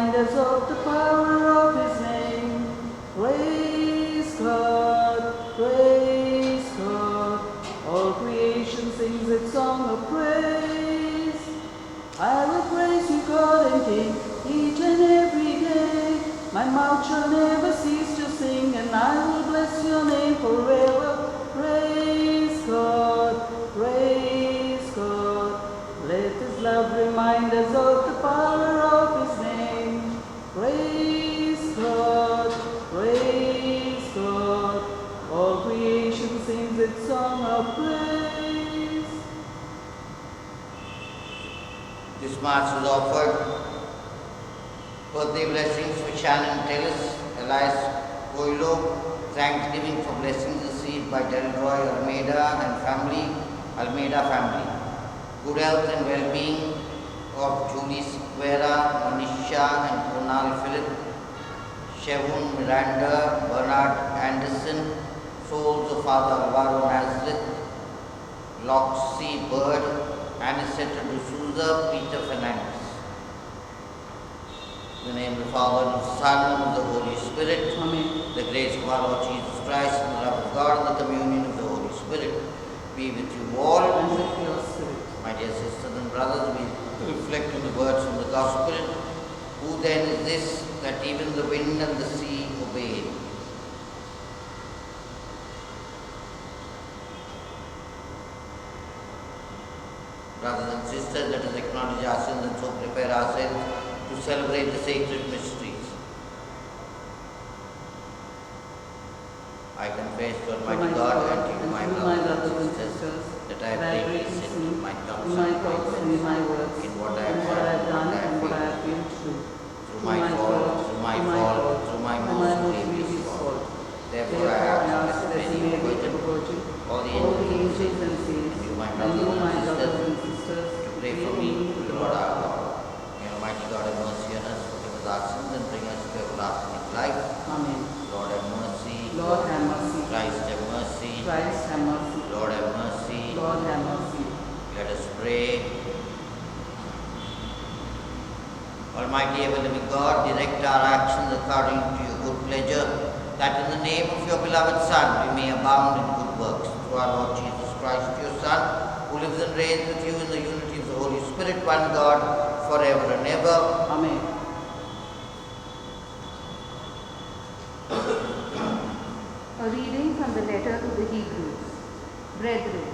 remind us of the power of His name. Praise God, praise God. All creation sings its song of praise. I will praise you, God and King, each and every day. My mouth shall never cease to sing, and I will bless your name forever. Praise God, praise God. Let His love remind us of the power of His name. Praise God, praise God. All creation sings its song of praise. This Mass is offered birthday blessings for Shannon Tellis, Elias Coelho, thanksgiving for blessings received by Delroy Almeida and family, Good health and well-being of Julie Sequeira, Manisha and Kunal Philip, Shevun Miranda, Bernard Anderson, souls of Father Alvaro Nazareth, Loxie Bird, Aniseta D'Souza, Peter Fernandez. In the name of the Father, and of the Son, and of the Holy Spirit. Amen. The grace of our Lord Jesus Christ, and the love of God, and the communion of the Holy Spirit be with you all. And with your spirit. My dear sisters and brothers, we reflect on the words from the Gospel. Who then is this that even the wind and the sea obey? Brothers and sisters, let us acknowledge our sins and so prepare ourselves to celebrate the sacred mysteries. I confess to Almighty God and to you, my brothers and sisters, that I have greatly sinned in my thoughts and in my words, in what I have what I have done and what I have failed to do. through my fault, through my most grievous fault. Therefore I ask that Mary, Virgin, all the angels and saints, and you, my brothers and sisters, to pray for me to the Lord our God. May Almighty God have mercy on us, forgive us our sins, and bring us to everlasting life. Amen. Lord have mercy. Lord have mercy. Christ have mercy. Christ have mercy. Lord have mercy. Lord have mercy. Let us pray. Almighty ever-living God, direct our actions according to your good pleasure, that in the name of your beloved Son we may abound in good works. Through our Lord Jesus Christ, your Son, who lives and reigns with you in the unity of the Holy Spirit, one God, forever and ever. Amen. A reading from the letter to the Hebrews. Brethren,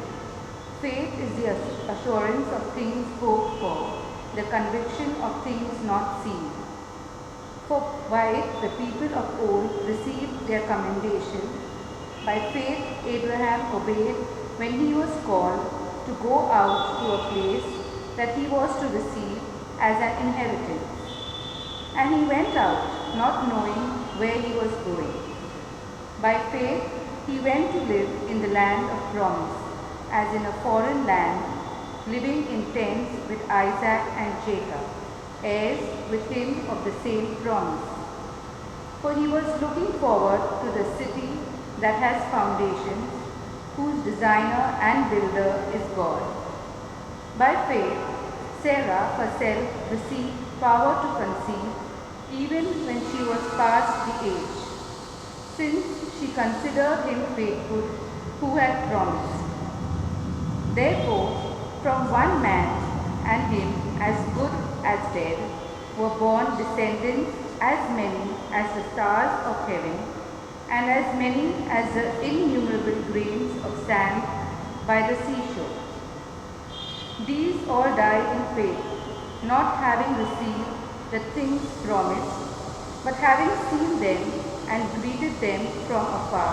faith is the assurance of things hoped for, the conviction of things not seen. For by it the people of old received their commendation. By faith Abraham obeyed when he was called to go out to a place that he was to receive as an inheritance. And he went out, not knowing where he was going. By faith he went to live in the land of promise, as in a foreign land, living in tents with Isaac and Jacob, heirs with him of the same promise. For he was looking forward to the city that has foundations, whose designer and builder is God. By faith Sarah herself received power to conceive, even when she was past the age, since she considered him faithful who had promised. Therefore, from one man, and him as good as dead, were born descendants as many as the stars of heaven, and as many as the innumerable grains of sand by the seashore. These all died in faith, not having received the things promised, but having seen them and greeted them from afar,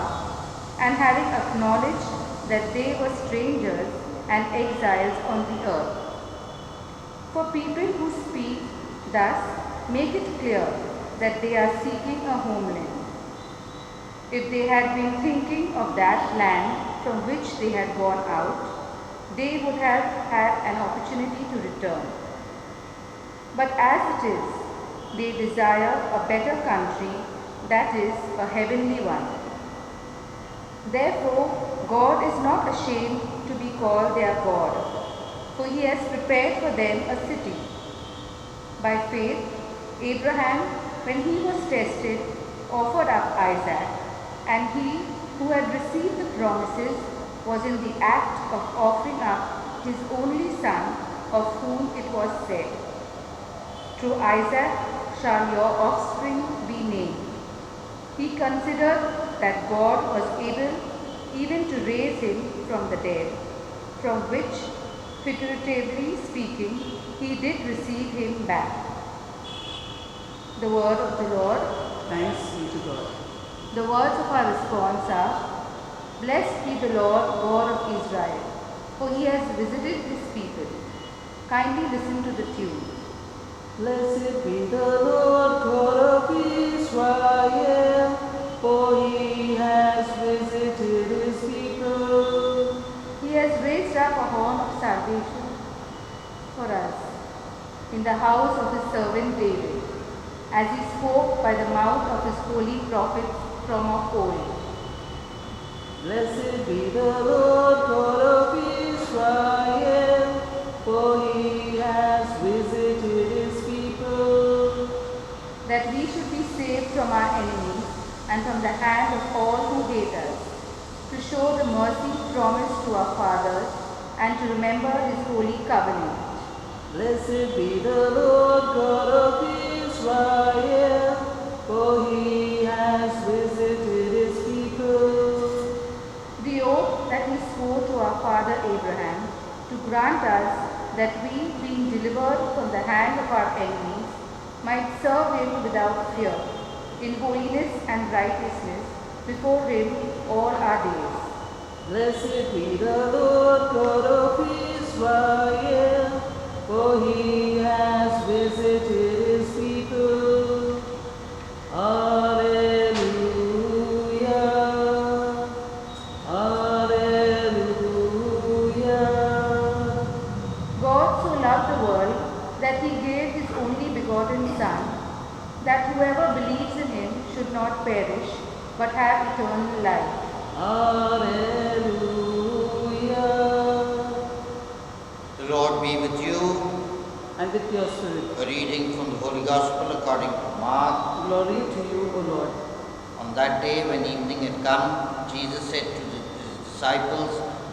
and having acknowledged that they were strangers and exiles on the earth. For people who speak thus make it clear that they are seeking a homeland. If they had been thinking of that land from which they had gone out, they would have had an opportunity to return. But as it is, they desire a better country, that is, a heavenly one. Therefore, God is not ashamed to be called their God, for he has prepared for them a city. By faith, Abraham, when he was tested, offered up Isaac, and he who had received the promises was in the act of offering up his only son, of whom it was said, "Through Isaac shall your offspring be named." He considered that God was able even to raise him from the dead, from which, figuratively speaking, he did receive him back. The word of the Lord. Thanks be to God. The words of our response are, "Blessed be the Lord God of Israel, for he has visited his people." Kindly listen to the tune. Blessed be the Lord God of Israel, for he has visited his people. He has raised up a horn of salvation for us in the house of his servant David, as he spoke by the mouth of his holy prophets from of old. Blessed be the Lord God of Israel, for he has visited his people. That we should be saved from our enemies and from the hand of all who hate us, to show the mercy promised to our fathers and to remember his holy covenant. Blessed be the Lord God of Israel, for he has visited his people. The oath that he swore to our father Abraham, to grant us that we, being delivered from the hand of our enemies, might serve him without fear, in holiness and righteousness, before him all our days. Blessed be the Lord God of Israel, for he has visited his people. Alleluia, alleluia. God so loved the world that he gave his only begotten Son, that whoever believes in him should not perish, but have eternal life. Alleluia. The Lord be with you. And with your spirit. A reading from the Holy Gospel according to Mark. Glory to you, O Lord. On that day when evening had come, Jesus said to his disciples,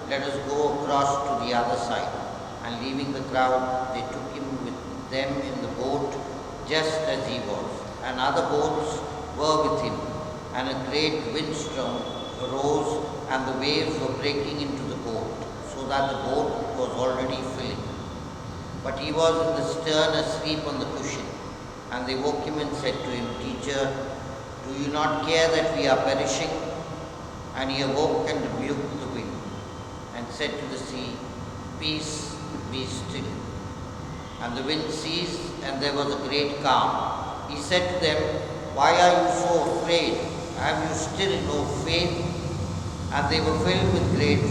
"Let us go across to the other side." And leaving the crowd, they took him with them in the boat, just as he was. And other boats were with him. And a great windstorm arose, and the waves were breaking into the boat, so that the boat was already filling. But he was in the stern asleep on the cushion. And they woke him and said to him, "Teacher, do you not care that we are perishing?" And he awoke and rebuked the wind, and said to the sea, "Peace, be still." And the wind ceased, and there was a great calm. He said to them, "Why are you so afraid? Have you still no faith?" And they were filled with great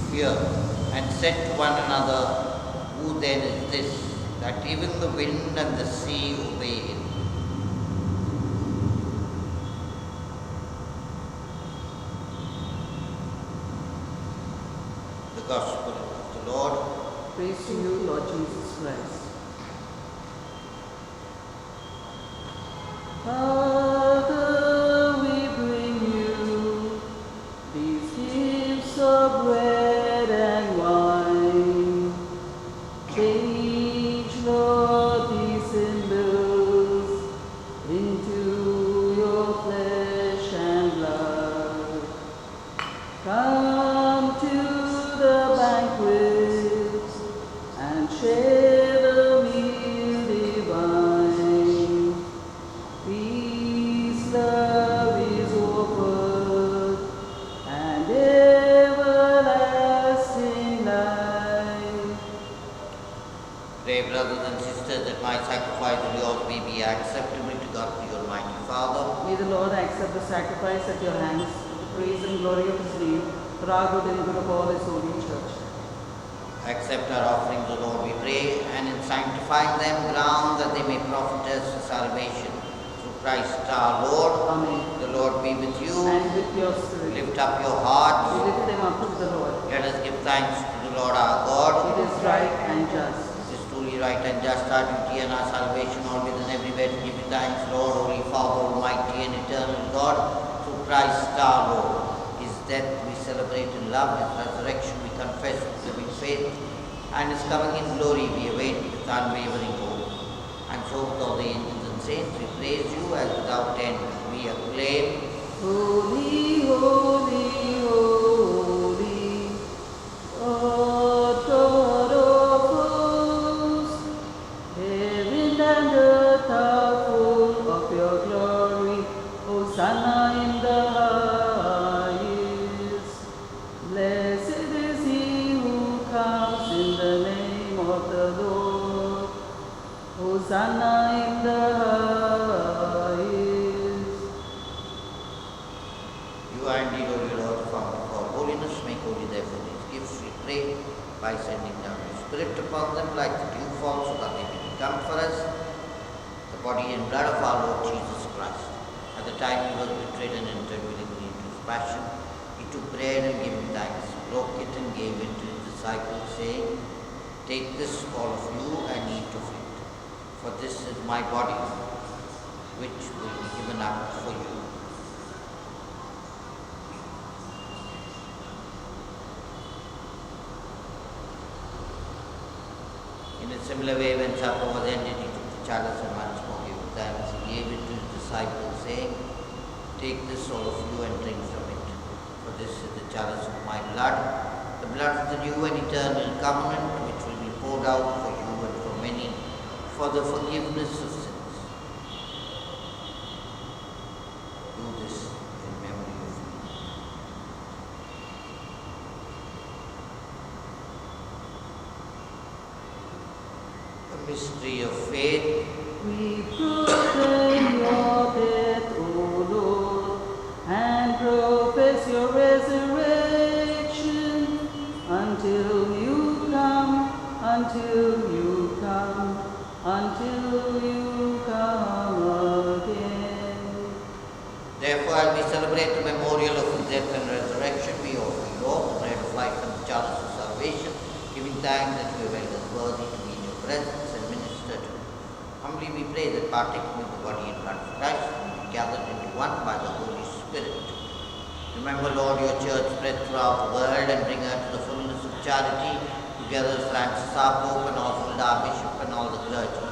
fear, and said to one another, "Who then is this, that even the wind and the sea obey him?" The Gospel of the Lord. Praise to you, Lord Jesus Christ. Father, we bring you these gifts of bread and wine. Change, Lord, these symbols into your flesh and blood. Come to the banquet and share the meal divine. Peace, love is offered, and everlasting life. Pray, brothers and sisters, that my sacrifice of yours may be acceptable to God, the Almighty Father. May the Lord accept the sacrifice at your hands, the praise and glory of his name, for our good and good of all his holy church. Accept our offerings, O Lord, we pray, and in sanctifying them, grant that they may profit us for salvation. Through Christ our Lord. Amen. The Lord be with you. And with your spirit. Lift up your We hearts. lift them up to the Lord. Let us give thanks to the Lord our God. It is right and just. It is truly right and just, our duty and our salvation, always and everywhere to give you thanks, Lord, Holy Father, Almighty and Eternal God, through Christ our Lord. His death we celebrate in love, His resurrection we confess with living faith, and His coming in glory we await with unwavering hope. And so with all the angels and saints we praise you, as without end we acclaim, Holy, holy, holy, Lord God of hosts, heaven and earth are full of your glory. Hosanna in the highest. Blessed is he who comes in the name of the Lord. Hosanna in the highest. You are indeed, O Lord, fount of all holiness, make holy therefore these gifts, we pray, by sending down your Spirit upon them like the dew fall, so that they may become for us the body and blood of our Lord Jesus Christ. At the time he was betrayed and entered willingly into his passion, he took bread and giving thanks, broke it and gave it to his disciples, saying, Take this, all of you, and eat of it, for this is my body, which will be given up for you. In a similar way, when supper was ended, he took the chalice and once more gave thanks. He gave it to his disciples, saying, Take this, all of you, and drink from it, for this is the chalice of my blood, the blood of the new and eternal covenant, which will be poured out for you and for many, for the forgiveness of sins. Do this in memory of me. The mystery of faith. We proclaim your death, O Lord, and profess your resurrection until you come, until you come, until you come again. Therefore, as we celebrate the memorial of his death and resurrection, we offer you all the bread of life and the chalice of salvation, giving thanks that you have held us worthy to be in your presence and minister to you. Humbly we pray that partaking of the body and blood of Christ, we be gathered into one by the Holy Spirit. Remember, Lord, your church spread throughout the world and bring her to the fullness of charity, together with Francis our Pope and Oswald our Bishop and all the clergy.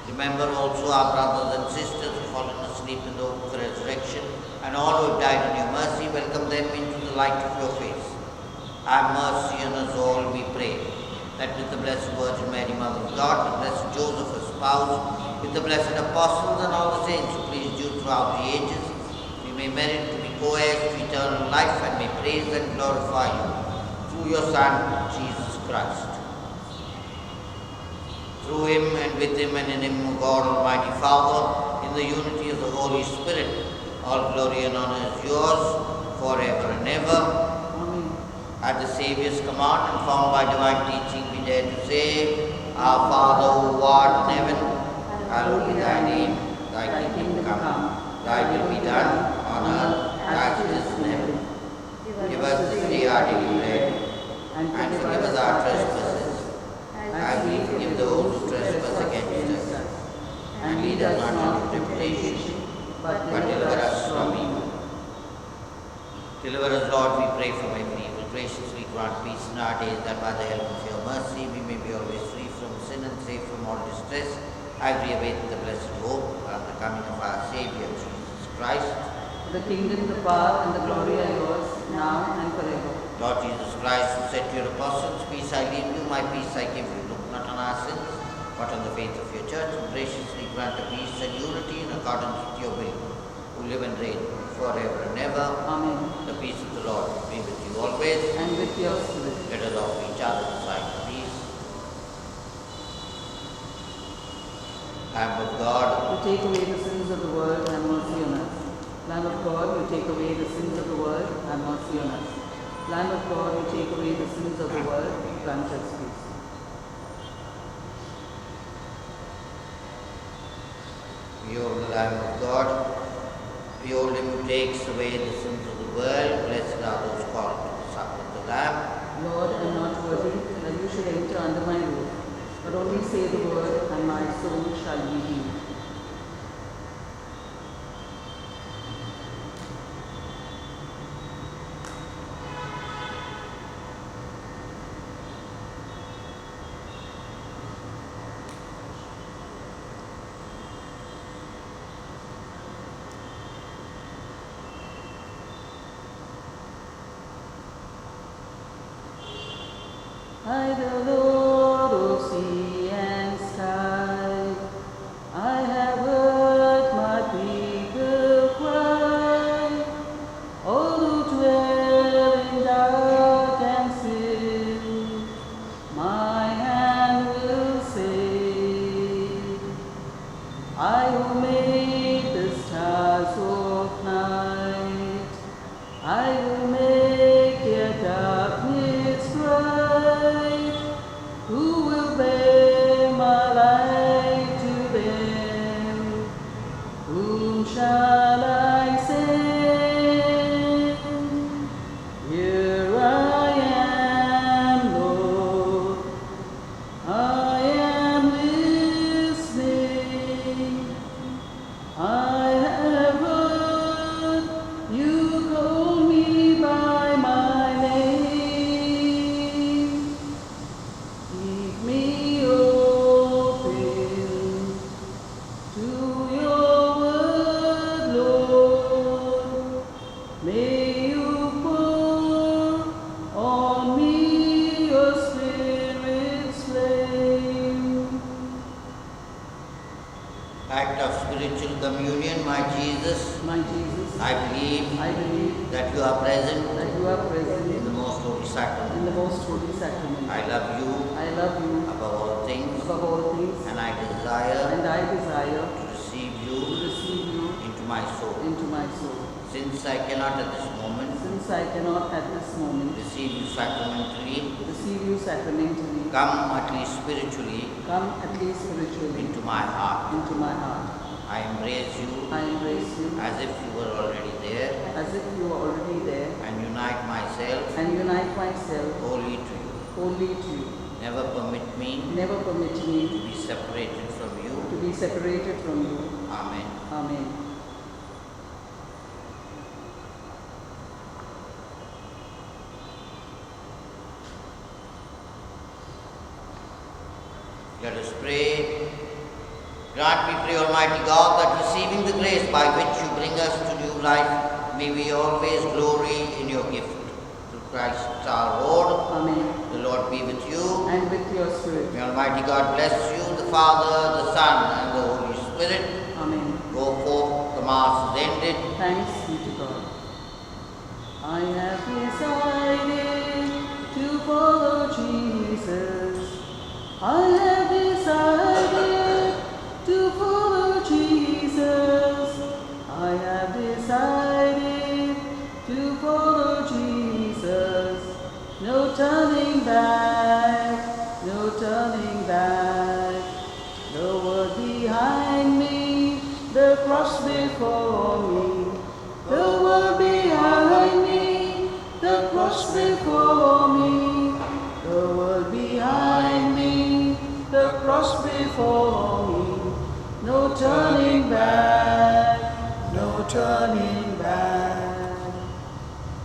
Remember also our brothers and sisters who have fallen asleep in the hope of the resurrection, and all who have died in your mercy. Welcome them into the light of your face. Have mercy on us all, we pray, that with the Blessed Virgin Mary, Mother of God, the Blessed Joseph, her spouse, with the blessed apostles and all the saints who pleased you throughout the ages, we may merit to be co-heirs to eternal life and may praise and glorify you through your Son, Jesus Christ. Through him and with him and in him, O God, Almighty Father, in the unity of the Holy Spirit, all glory and honor is yours forever and ever. Amen. At the Saviour's command and formed by divine teaching, we dare to say, Our Father who art in heaven, hallowed be thy name. Thy kingdom come, thy will be done on earth as it is in heaven. Give us this day our daily bread, and forgive us our trespasses, as we forgive those who trespass against us. And lead us not into temptation, but deliver us from evil. Deliver us, Lord, we pray, from every evil. Graciously grant peace in our days, that by the help of your mercy we may be always free from sin and safe from all distress, as we await the blessed hope of the coming of our Saviour, Jesus Christ. The kingdom, the power, and the glory are yours, now and forever. Lord Jesus Christ, who said to your apostles, Peace I leave you, my peace I give you. Look not on our sins, but on the faith of your church, and graciously grant a peace and unity in accordance with your will, who live and reign forever and ever. Amen. The peace of the Lord be with you always. And with your spirit. Let us offer each other the sign of peace. Lamb of God, You take away the sins of the world, have mercy on us. Lamb of God, you take away the sins of the world, have mercy on us. Lamb of God, you take away the sins of the world, grant us peace. behold the Lamb of God. Behold him who takes away the sins of the world. Blessed are those called to the supper of the Lamb. Lord, I am not worthy that you should enter under my roof, But only say the word, and my soul shall be healed. I, the Lord of sea and sky, I have heard my people cry. All who dwell in dark and sin, my hand will save. I who made the stars of night, I will make their darkness bright. Who will bear my light to them? Whom shall I send? Here I am, Lord. I am listening. I have heard you call me by my name. Keep me open to your word, Lord. May you pour on me your Spirit's flame. Act of spiritual communion, my Jesus. My Jesus, I believe I believe that you are present that you are present in the most holy in sacrament. the most holy sacrament. I love you I love you above all things, above all things, and I desire and I desire to receive to you receive you into my soul. into my soul. Since I cannot at this moment Since I cannot at this moment receive you sacramentally, receive you sacramentally, come at least spiritually come at least spiritually into my heart. into my heart. I embrace you I embrace you as if you were already there as if you are already there, and unite myself and unite myself wholly to you. wholly to you. Never permit me Never permit to me be separated from you. to be separated from you. Amen. Amen. Let us pray. Grant, we pray, Almighty God, that receiving the grace by which you bring us to new life, may we always glory in your gift. Through Christ our Lord. Amen. The Lord be with you. And with your spirit. May Almighty God bless you, the Father, the Son, and the Holy Spirit. Amen. Go forth, the Mass is ended. Thanks be to God. I have decided to follow Jesus. I have decided to follow Jesus. I have decided to follow Jesus. No turning back, no turning back. The world behind me, the cross before me. The world behind me, the cross before me. The world behind me, the cross before me. No turning back, no turning